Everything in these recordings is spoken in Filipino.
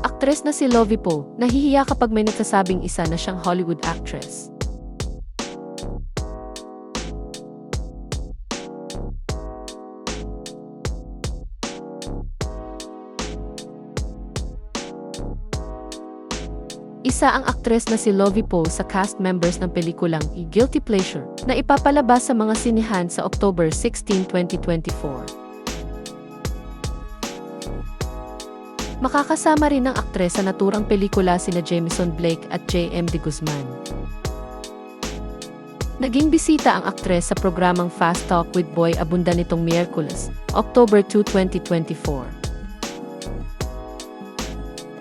Aktres na si Lovie Poe, nahihiya kapag may nagsasabing isa na siyang Hollywood actress. Isa ang aktres na si Lovie Poe sa cast members ng pelikulang Guilty Pleasure na ipapalabas sa mga sinehan sa October 16, 2024. Makakasama rin ng aktres sa naturang pelikula sina Jameson Blake at J.M. de Guzman. Naging bisita ang aktres sa programang Fast Talk with Boy Abunda nitong Miyerkules, October 2, 2024.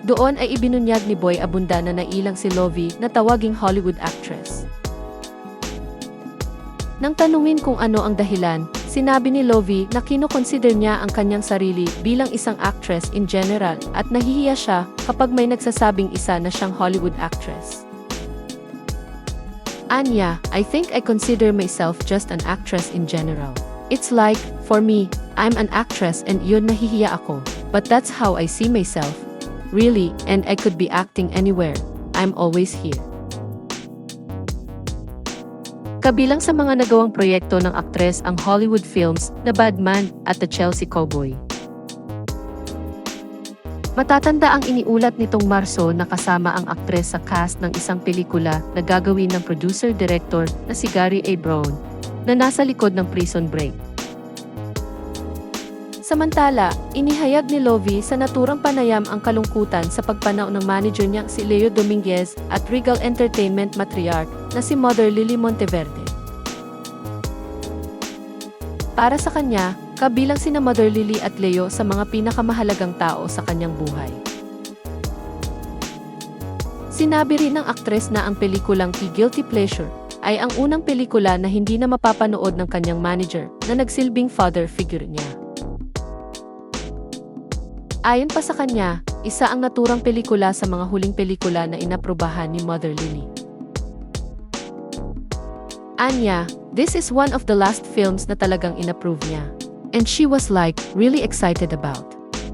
Doon ay ibinunyag ni Boy Abunda na nailang si Lovie na tawaging Hollywood actress. Nang tanungin kung ano ang dahilan, sinabi ni Lovie na kino-consider niya ang kanyang sarili bilang isang actress in general at nahihiya siya kapag may nagsasabing isa na siyang Hollywood actress. Anya, I think I consider myself just an actress in general. It's like, for me, I'm an actress and yun nahihiya ako. But that's how I see myself. Really, and I could be acting anywhere. I'm always here. Kabilang sa mga nagawang proyekto ng aktres ang Hollywood films na Badman at The Chelsea Cowboy. Matatanda ang iniulat nitong Marso na kasama ang aktres sa cast ng isang pelikula na gagawin ng producer-director na si Gary A. Brown na nasa likod ng Prison Break. Samantala, inihayag ni Lovie sa naturang panayam ang kalungkutan sa pagpanaw ng manager niyang si Leo Dominguez at Regal Entertainment matriarch na si Mother Lily Monteverde. Para sa kanya, kabilang sina Mother Lily at Leo sa mga pinakamahalagang tao sa kanyang buhay. Sinabi rin ng aktres na ang pelikulang Guilty Pleasure ay ang unang pelikula na hindi na mapapanood ng kanyang manager na nagsilbing father figure niya. Ayon pa sa kanya, isa ang naturang pelikula sa mga huling pelikula na inaprubahan ni Mother Lily. Anya, this is one of the last films na talagang inapprove niya. And she was like, really excited about.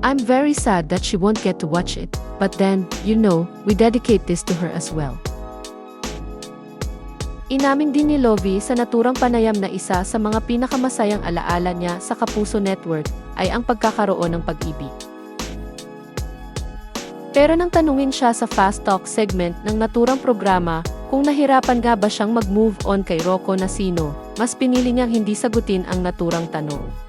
I'm very sad that she won't get to watch it, but then, you know, we dedicate this to her as well. Inamin din ni Lovie sa naturang panayam na isa sa mga pinakamasayang alaala niya sa Kapuso Network ay ang pagkakaroon ng pag-ibig. Pero nang tanungin siya sa Fast Talk segment ng naturang programa kung nahirapan nga ba siyang mag-move on kay Rocco Nacino, mas pinili niyang hindi sagutin ang naturang tanong.